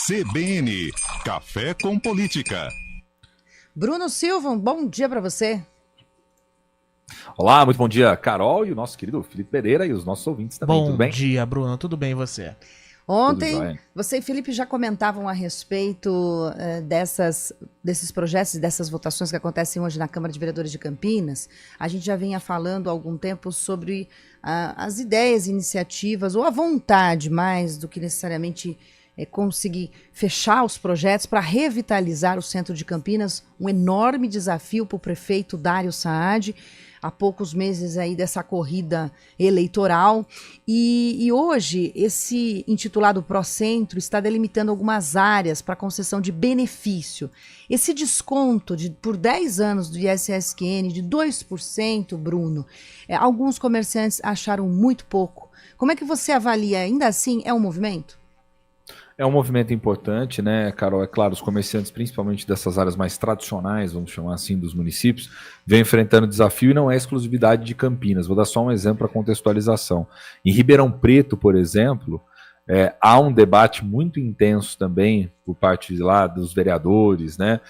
CBN, Café com Política. Bruno Silva, um bom dia para você. Olá, muito bom dia, Carol e o nosso querido Felipe Pereira e os nossos ouvintes também, tudo bem? Bom dia, Bruno, tudo bem e você? Ontem, você e Felipe já comentavam a respeito desses projetos e dessas votações que acontecem hoje na Câmara de Vereadores de Campinas. A gente já vinha falando há algum tempo sobre as ideias, iniciativas, ou a vontade mais do que necessariamente conseguir fechar os projetos para revitalizar o centro de Campinas, um enorme desafio para o prefeito Dário Saad, há poucos meses aí dessa corrida eleitoral. E hoje, esse intitulado Procentro está delimitando algumas áreas para concessão de benefício. Esse desconto por 10 anos do ISSQN de 2%, Bruno, alguns comerciantes acharam muito pouco. Como é que você avalia? Ainda assim, é um movimento? É um movimento importante, né, Carol? É claro, os comerciantes, principalmente dessas áreas mais tradicionais, vamos chamar assim, dos municípios, vêm enfrentando desafio e não é exclusividade de Campinas. Vou dar só um exemplo para contextualização. Em Ribeirão Preto, por exemplo, há um debate muito intenso também por parte de lá dos vereadores, né?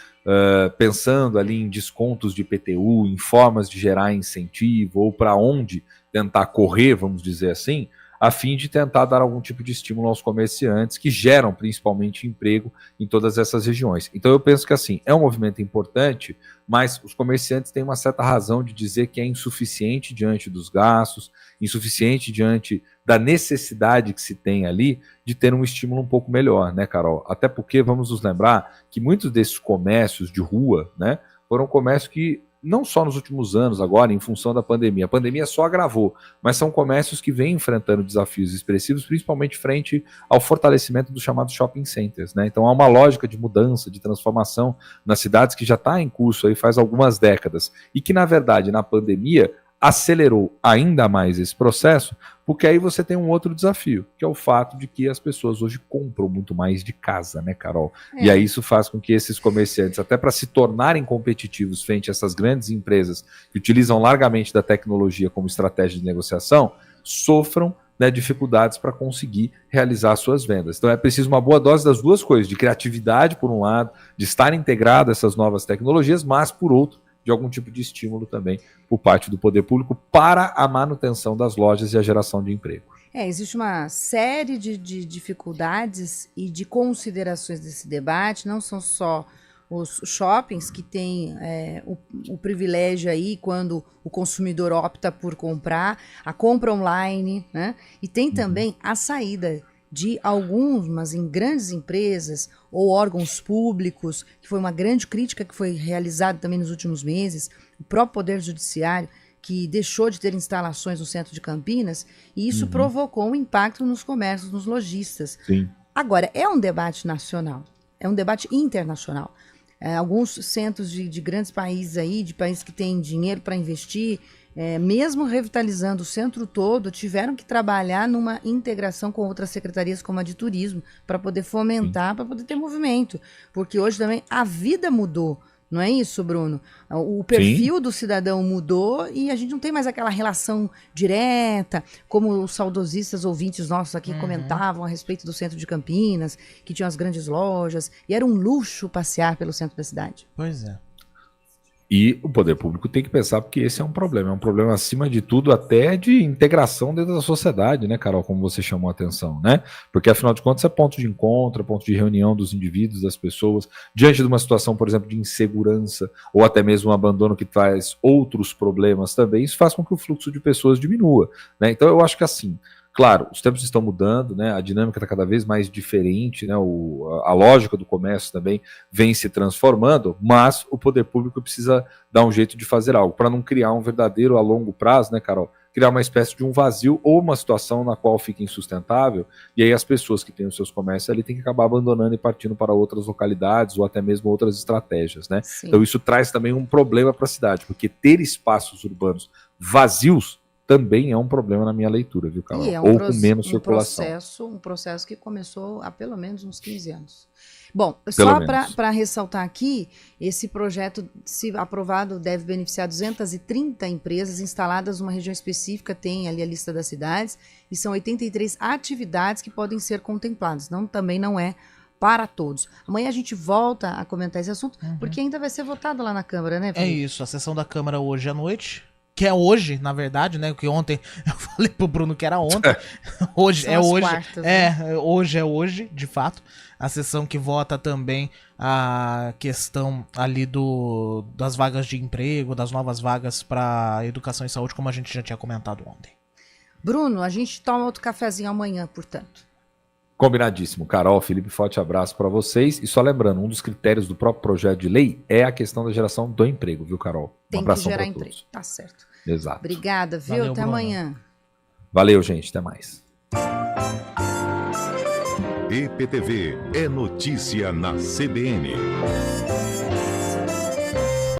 Pensando ali em descontos de IPTU, em formas de gerar incentivo ou para onde tentar correr, vamos dizer assim, a fim de tentar dar algum tipo de estímulo aos comerciantes que geram principalmente emprego em todas essas regiões. Então eu penso que assim, é um movimento importante, mas os comerciantes têm uma certa razão de dizer que é insuficiente diante dos gastos, insuficiente diante da necessidade que se tem ali de ter um estímulo um pouco melhor, né, Carol? Até porque vamos nos lembrar que muitos desses comércios de rua, né, foram comércios que não só nos últimos anos agora, em função da pandemia. A pandemia só agravou, mas são comércios que vêm enfrentando desafios expressivos, principalmente frente ao fortalecimento dos chamados shopping centers, né? Então há uma lógica de mudança, de transformação nas cidades que já está em curso aí faz algumas décadas e que, na verdade, na pandemia acelerou ainda mais esse processo, porque aí você tem um outro desafio, que é o fato de que as pessoas hoje compram muito mais de casa, né, Carol? E aí isso faz com que esses comerciantes, até para se tornarem competitivos frente a essas grandes empresas que utilizam largamente da tecnologia como estratégia de negociação, sofram, né, dificuldades para conseguir realizar suas vendas. Então é preciso uma boa dose das duas coisas, de criatividade por um lado, de estar integrado a essas novas tecnologias, mas por outro, de algum tipo de estímulo também por parte do poder público para a manutenção das lojas e a geração de emprego. Existe uma série de dificuldades e de considerações desse debate, não são só os shoppings que têm o privilégio aí quando o consumidor opta por comprar, a compra online, né? E tem também a saída de algumas em grandes empresas ou órgãos públicos, que foi uma grande crítica que foi realizada também nos últimos meses, o próprio Poder Judiciário, que deixou de ter instalações no centro de Campinas, e isso provocou um impacto nos comércios, nos lojistas. Sim. Agora, é um debate nacional, é um debate internacional. Alguns centros de grandes países aí, de países que têm dinheiro para investir, mesmo revitalizando o centro todo, tiveram que trabalhar numa integração com outras secretarias, como a de turismo, para poder fomentar, para poder ter movimento. Porque hoje também a vida mudou. Não é isso, Bruno? O perfil do cidadão mudou e a gente não tem mais aquela relação direta, como os saudosistas ouvintes nossos aqui comentavam a respeito do centro de Campinas, que tinham as grandes lojas, e era um luxo passear pelo centro da cidade. Pois é. E o poder público tem que pensar, porque esse é um problema acima de tudo até de integração dentro da sociedade, né, Carol, como você chamou a atenção, né? Porque afinal de contas é ponto de encontro, é ponto de reunião dos indivíduos, das pessoas, diante de uma situação, por exemplo, de insegurança ou até mesmo um abandono que traz outros problemas também, isso faz com que o fluxo de pessoas diminua, né? Então eu acho que assim, claro, os tempos estão mudando, né? A dinâmica está cada vez mais diferente, né? A lógica do comércio também vem se transformando, mas o poder público precisa dar um jeito de fazer algo para não criar um verdadeiro a longo prazo, né, Carol? Criar uma espécie de um vazio ou uma situação na qual fica insustentável e aí as pessoas que têm os seus comércios ali têm que acabar abandonando e partindo para outras localidades ou até mesmo outras estratégias, né? Sim. Então isso traz também um problema para a cidade, porque ter espaços urbanos vazios também é um problema na minha leitura, viu, Carol? E é Ou com menos circulação. um processo que começou há pelo menos uns 15 anos. Bom, Pelo só menos. para ressaltar aqui, esse projeto, se aprovado, deve beneficiar 230 empresas instaladas numa região específica, tem ali a lista das cidades, e são 83 atividades que podem ser contempladas. Também não é para todos. Amanhã a gente volta a comentar esse assunto, porque ainda vai ser votado lá na Câmara, né, Felipe? É isso, a sessão da Câmara hoje à noite, que é hoje, na verdade, né? Porque ontem eu falei pro Bruno que era ontem. Hoje São é as hoje. quartas, né? Hoje é hoje, de fato. A sessão que vota também a questão ali das vagas de emprego, das novas vagas para educação e saúde, como a gente já tinha comentado ontem. Bruno, a gente toma outro cafezinho amanhã, portanto. Combinadíssimo. Carol, Felipe, forte abraço para vocês. E só lembrando, um dos critérios do próprio projeto de lei é a questão da geração do emprego, viu, Carol? Tem que gerar emprego, tá certo. Exato. Obrigada, viu? Valeu, Até Bruno. amanhã. Valeu, gente. Até mais. EPTV é notícia na CBN.